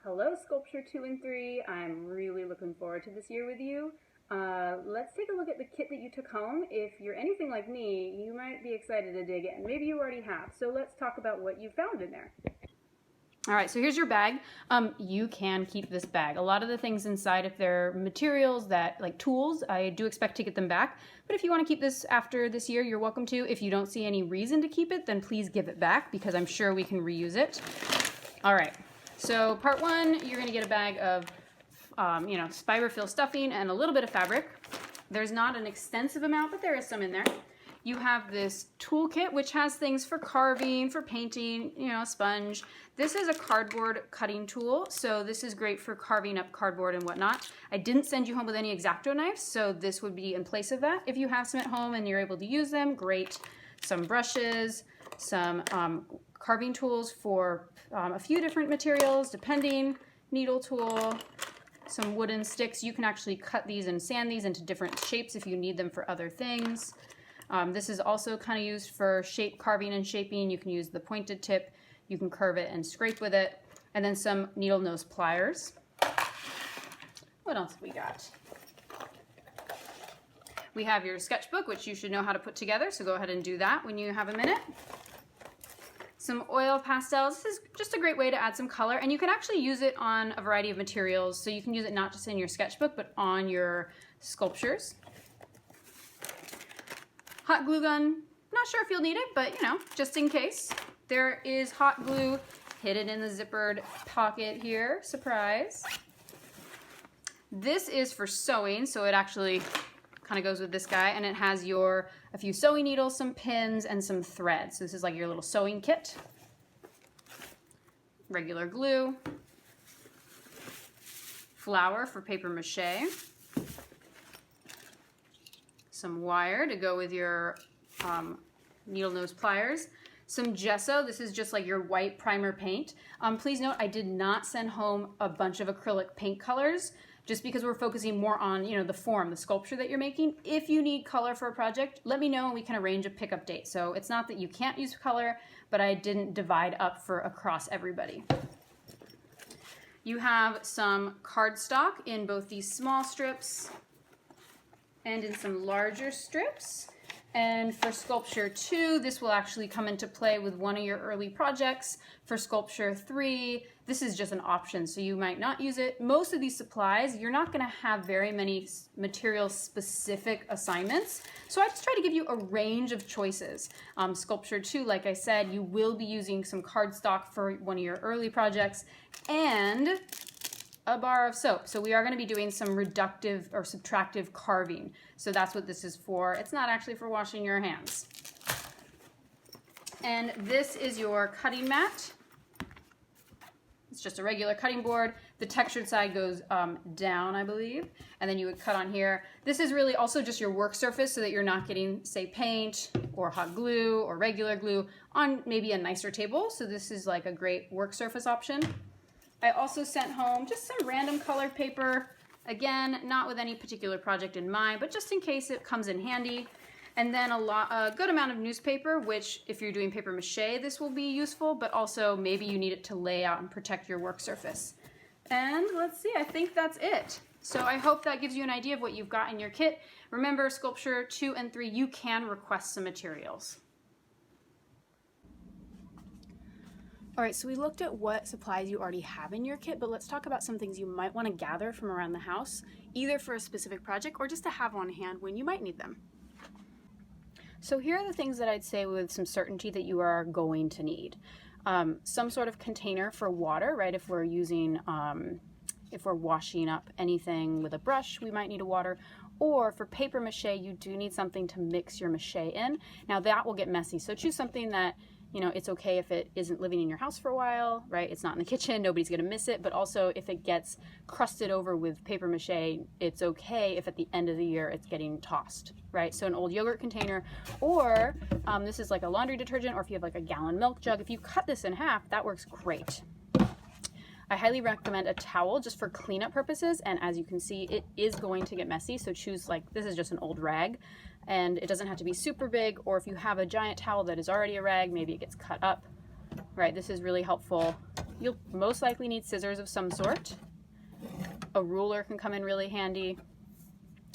Hello, Sculpture 2 and 3. I'm really looking forward to this year with you. Let's take a look at the kit that you took home. If you're anything like me, you might be excited to dig in. Maybe you already have. So let's talk about what you found in there. All right, so here's your bag. You can keep this bag. A lot of the things inside, if they're materials that, like tools, I do expect to get them back. But if you want to keep this after this year, you're welcome to. If you don't see any reason to keep it, then please give it back because I'm sure we can reuse it. All right, so part one, you're gonna get a bag of, fiberfill stuffing and a little bit of fabric. There's not an extensive amount, but there is some in there. You have this toolkit, which has things for carving, for painting, sponge. This is a cardboard cutting tool, so this is great for carving up cardboard and whatnot. I didn't send you home with any X-Acto knives, so this would be in place of that. If you have some at home and you're able to use them, great. Some brushes, some carving tools for a few different materials, depending, needle tool, some wooden sticks. You can actually cut these and sand these into different shapes if you need them for other things. This is also kind of used for shape carving and shaping. You can use the pointed tip. You can curve it and scrape with it. And then some needle nose pliers. What else have we got? We have your sketchbook, which you should know how to put together. So go ahead and do that when you have a minute. Some oil pastels. This is just a great way to add some color. And you can actually use it on a variety of materials. So you can use it not just in your sketchbook, but on your sculptures. Hot glue gun, not sure if you'll need it, but just in case. There is hot glue hidden in the zippered pocket here, surprise. This is for sewing, so it actually kind of goes with this guy, and it has a few sewing needles, some pins, and some thread. So this is like your little sewing kit. Regular glue. Flour for paper mache. Some wire to go with your needle nose pliers, some gesso. This is just like your white primer paint. Please note, I did not send home a bunch of acrylic paint colors just because we're focusing more on the form, the sculpture that you're making. If you need color for a project, let me know and we can arrange a pickup date. So it's not that you can't use color, but I didn't divide up for across everybody. You have some cardstock in both these small strips and in some larger strips. And for Sculpture 2, this will actually come into play with one of your early projects. For Sculpture 3, this is just an option, so you might not use it. Most of these supplies, you're not gonna have very many material-specific assignments, so I just try to give you a range of choices. Sculpture 2, like I said, you will be using some cardstock for one of your early projects, and a bar of soap. So we are going to be doing some reductive or subtractive carving. So that's what this is for. It's not actually for washing your hands. And this is your cutting mat. It's just a regular cutting board. The textured side goes down, I believe. And then you would cut on here. This is really also just your work surface so that you're not getting, say, paint or hot glue or regular glue on maybe a nicer table. So this is like a great work surface option. I also sent home just some random colored paper. Again, not with any particular project in mind, but just in case it comes in handy. And then a good amount of newspaper, which if you're doing paper mache, this will be useful, but also maybe you need it to lay out and protect your work surface. And let's see, I think that's it. So I hope that gives you an idea of what you've got in your kit. Remember, Sculpture 2 and 3, you can request some materials. All right, so we looked at what supplies you already have in your kit, but let's talk about some things you might want to gather from around the house, either for a specific project or just to have on hand when you might need them. So here are the things that I'd say with some certainty that you are going to need. Some sort of container for water, right? If we're using, if we're washing up anything with a brush, we might need a water. Or for paper mache, you do need something to mix your mache in. Now that will get messy, so choose something that it's okay if it isn't living in your house for a while, right? It's not in the kitchen, nobody's gonna miss it, but also if it gets crusted over with paper mache, it's okay if at the end of the year it's getting tossed, right? So an old yogurt container, or this is like a laundry detergent, or if you have like a gallon milk jug, if you cut this in half, that works great. I highly recommend a towel just for cleanup purposes, and as you can see, it is going to get messy, so choose this is just an old rag. And it doesn't have to be super big, or if you have a giant towel that is already a rag, maybe it gets cut up, right? This is really helpful you'll most likely need scissors of some sort. A ruler can come in really handy.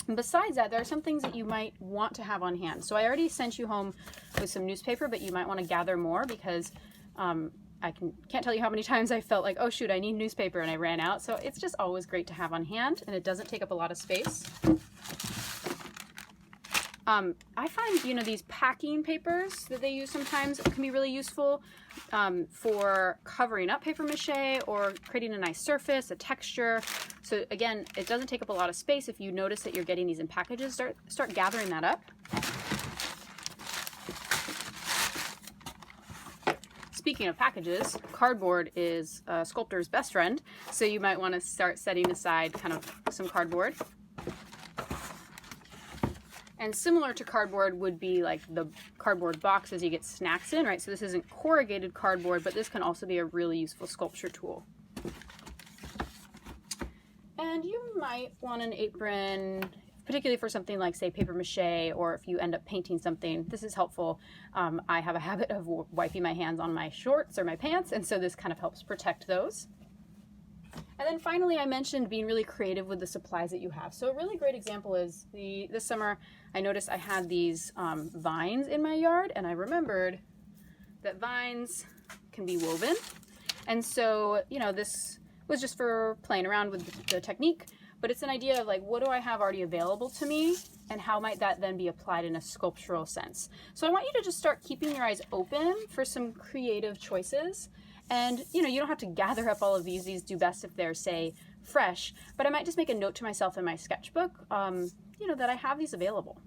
And besides that, there are some things that you might want to have on hand. So I already sent you home with some newspaper, but you might want to gather more because I can't tell you how many times I felt like, oh shoot, I need newspaper, and I ran out. So it's just always great to have on hand, and it doesn't take up a lot of space. I find, these packing papers that they use sometimes can be really useful for covering up paper mache or creating a nice surface, a texture. So again, it doesn't take up a lot of space. If you notice that you're getting these in packages, start gathering that up. Speaking of packages, cardboard is a sculptor's best friend, so you might want to start setting aside kind of some cardboard. And similar to cardboard would be like the cardboard boxes you get snacks in, right? So this isn't corrugated cardboard, but this can also be a really useful sculpture tool. And you might want an apron, particularly for something like, say, paper mache, or if you end up painting something. This is helpful. I have a habit of wiping my hands on my shorts or my pants, and so this kind of helps protect those. And then finally, I mentioned being really creative with the supplies that you have. So a really great example is this summer, I noticed I had these vines in my yard, and I remembered that vines can be woven. And so, this was just for playing around with the technique, but it's an idea of like, what do I have already available to me, and how might that then be applied in a sculptural sense? So I want you to just start keeping your eyes open for some creative choices. And, you don't have to gather up all of these. These do best if they're, say, fresh. But I might just make a note to myself in my sketchbook, that I have these available.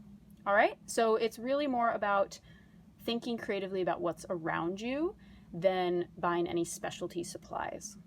All right? So it's really more about thinking creatively about what's around you than buying any specialty supplies.